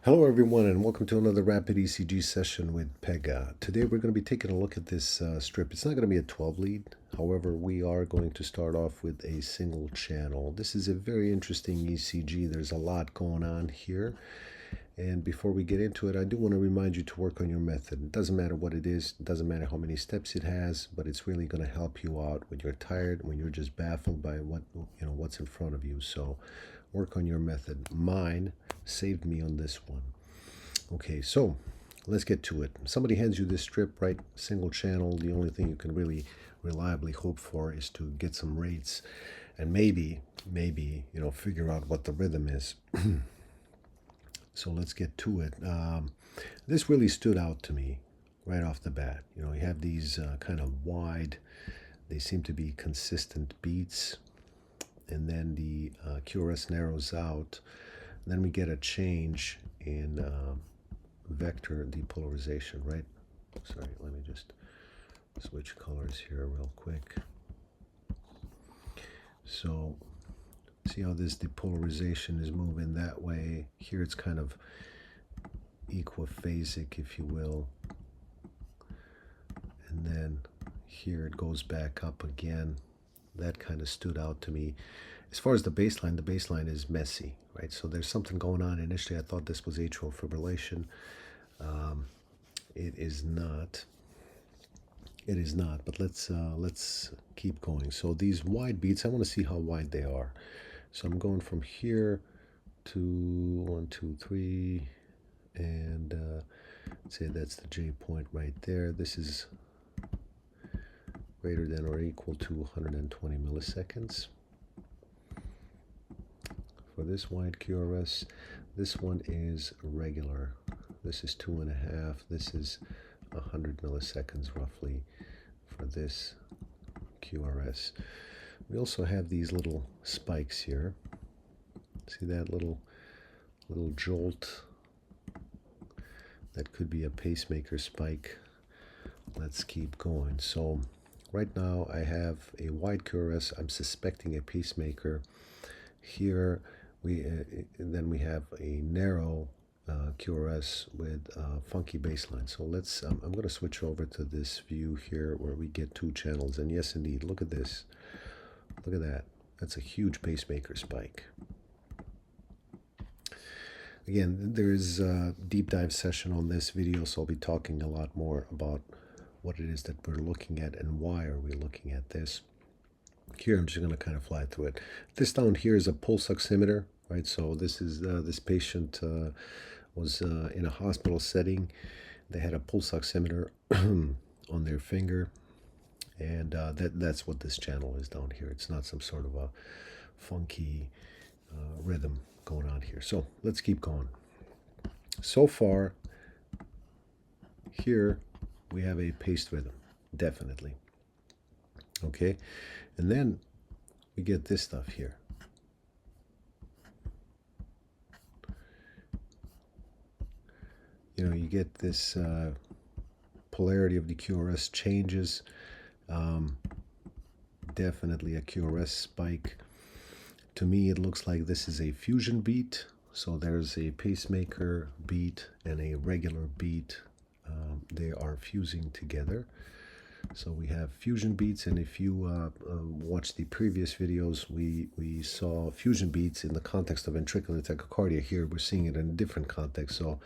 Hello everyone and welcome to another rapid ECG session with Pekga. Today we're going to be taking a look at this strip. It's not going to be a 12 lead. However, we are going to start off with a single channel. This is a very interesting ECG. There's a lot going on here. And before we get into it, I do want to remind you to work on your method. It doesn't matter what it is. It doesn't matter how many steps it has, but it's really going to help you out when you're tired, when you're just baffled by what's in front of you. So work on your method. Mine saved me on this one. Okay, so let's get to it. Somebody hands you this strip, right? Single channel. The only thing you can really reliably hope for is to get some rates and maybe, figure out what the rhythm is. So let's get to it. This really stood out to me right off the bat. You have these kind of wide, they seem to be consistent beats, and then the QRS narrows out. And then we get a change in vector depolarization, right? Sorry, let me just switch colors here real quick. So see how this depolarization is moving that way. Here it's kind of equiphasic, if you will. And then here it goes back up again. That kind of stood out to me. As far as the baseline is messy, right? So there's something going on. Initially, I thought this was atrial fibrillation. It is not. It is not. But let's keep going. So these wide beats, I want to see how wide they are. So I'm going from here to 1, 2, 3, and say that's the J point right there. This is greater than or equal to 120 milliseconds. For this wide QRS, this one is regular. This is 2.5. This is 100 milliseconds roughly for this QRS. We also have these little spikes here. See that little jolt? That could be a pacemaker spike. Let's keep going. So right now I have a wide QRS. I'm suspecting a pacemaker. Here then we have a narrow QRS with funky baseline. So let's. I'm going to switch over to this view here where we get two channels. And yes, indeed, look at this. Look at that. That's a huge pacemaker spike. Again, there is a deep dive session on this video, so I'll be talking a lot more about what it is that we're looking at and why are we looking at this. Here, I'm just going to kind of fly through it. This down here is a pulse oximeter, right? So this is this patient was in a hospital setting. They had a pulse oximeter on their finger, and that's what this channel is down here. It's not some sort of a funky rhythm going on here. So let's keep going. So far, here we have a paced rhythm, definitely. Okay, and then we get this stuff here. You get this polarity of the QRS changes. Definitely a QRS spike. To me, it looks like this is a fusion beat. So there's a pacemaker beat and a regular beat. They are fusing together. So we have fusion beats, and if you watch the previous videos, we saw fusion beats in the context of ventricular tachycardia. Here we're seeing it in a different context. So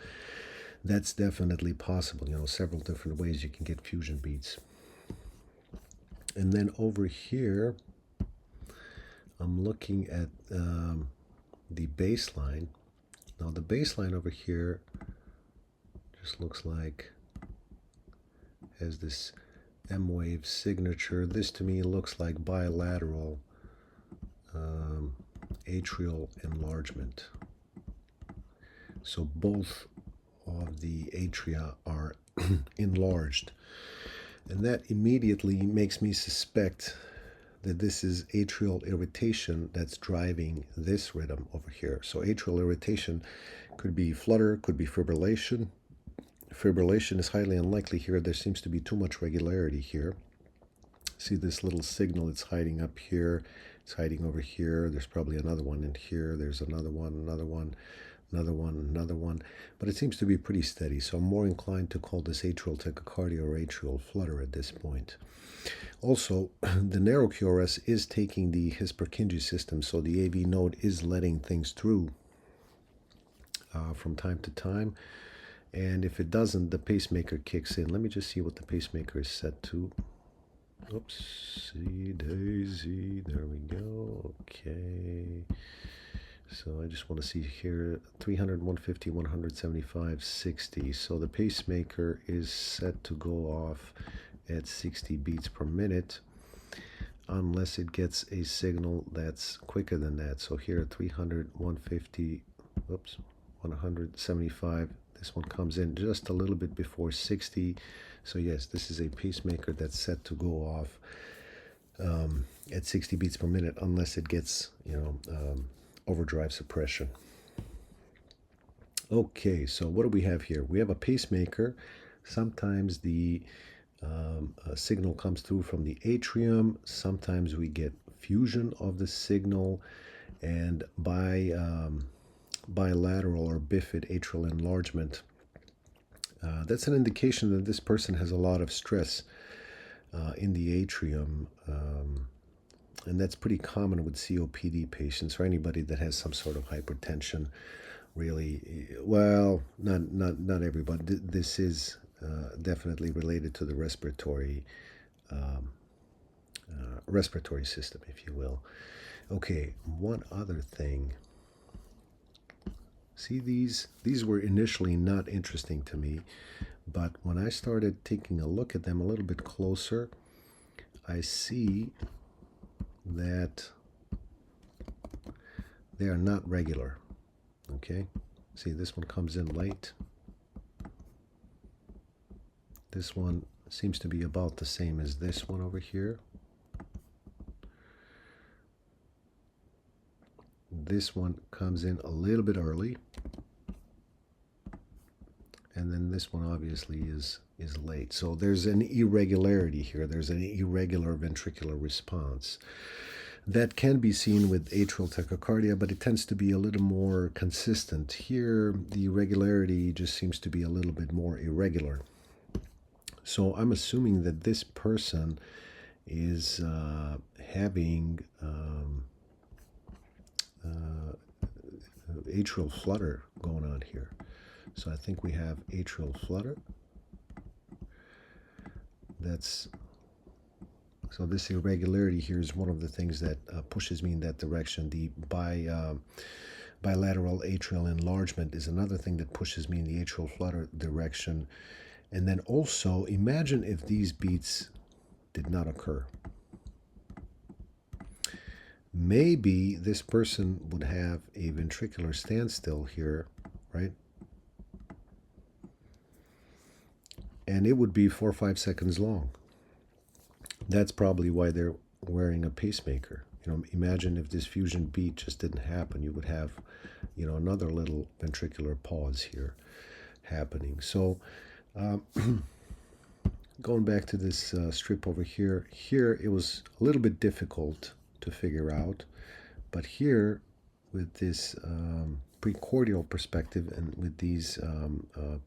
that's definitely possible. Several different ways you can get fusion beats. And then over here, I'm looking at the baseline. Now the baseline over here just looks like has this M-wave signature. This to me looks like bilateral atrial enlargement. So both of the atria are enlarged. And that immediately makes me suspect that this is atrial irritation that's driving this rhythm over here. So atrial irritation could be flutter, could be fibrillation. Fibrillation is highly unlikely here. There seems to be too much regularity here. See this little signal, it's hiding up here, it's hiding over here. There's probably another one in here. There's another one, another one, but it seems to be pretty steady. So I'm more inclined to call this atrial tachycardia or atrial flutter at this point. Also, the narrow QRS is taking the His-Purkinje system, so the AV node is letting things through from time to time. And if it doesn't, the pacemaker kicks in. Let me just see what the pacemaker is set to. Oopsie daisy, there we go. Okay. So I just want to see here, 300, 150, 175, 60. So the pacemaker is set to go off at 60 beats per minute, unless it gets a signal that's quicker than that. So here, 300, 150, whoops, 175. This one comes in just a little bit before 60. So yes, this is a pacemaker that's set to go off at 60 beats per minute, unless it gets, overdrive suppression. Okay, so what do we have here? We have a pacemaker. Sometimes the signal comes through from the atrium. Sometimes we get fusion of the signal, and bilateral or bifid atrial enlargement. That's an indication that this person has a lot of stress in the atrium, and that's pretty common with COPD patients or anybody that has some sort of hypertension. Really, well, not everybody. This is definitely related to the respiratory system, if you will. Okay, one other thing. See, these were initially not interesting to me, but when I started taking a look at them a little bit closer, I see that they are not regular. Okay, see, this one comes in late. This one seems to be about the same as this one over here. This one comes in a little bit early, and then this one obviously is late. So there's an irregularity here. There's an irregular ventricular response. That can be seen with atrial tachycardia, but it tends to be a little more consistent. Here, the irregularity just seems to be a little bit more irregular. So I'm assuming that this person is having atrial flutter going on here. So I think we have atrial flutter. So this irregularity here is one of the things that pushes me in that direction. The bilateral atrial enlargement is another thing that pushes me in the atrial flutter direction. And then also, imagine if these beats did not occur. Maybe this person would have a ventricular standstill here, right? And it would be 4 or 5 seconds long. That's probably why they're wearing a pacemaker. Imagine if this fusion beat just didn't happen, you would have, another little ventricular pause here happening. So going back to this strip over here, it was a little bit difficult to figure out, but here with this precordial perspective and with these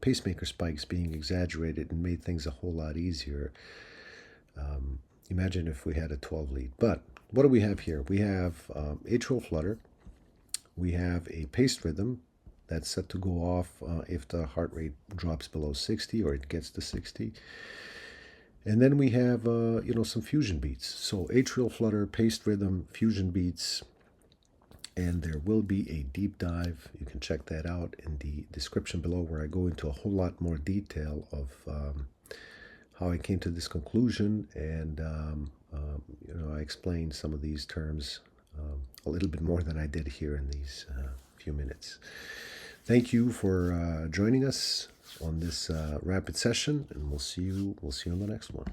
pacemaker spikes being exaggerated and made things a whole lot easier. Imagine if we had a 12 lead. But what do we have here? We have atrial flutter. We have a paced rhythm that's set to go off if the heart rate drops below 60 or it gets to 60. And then we have, some fusion beats. So atrial flutter, paced rhythm, fusion beats, and there will be a deep dive. You can check that out in the description below, where I go into a whole lot more detail of how I came to this conclusion, and I explained some of these terms a little bit more than I did here in these few minutes. Thank you for joining us on this rapid session, and we'll see you on the next one.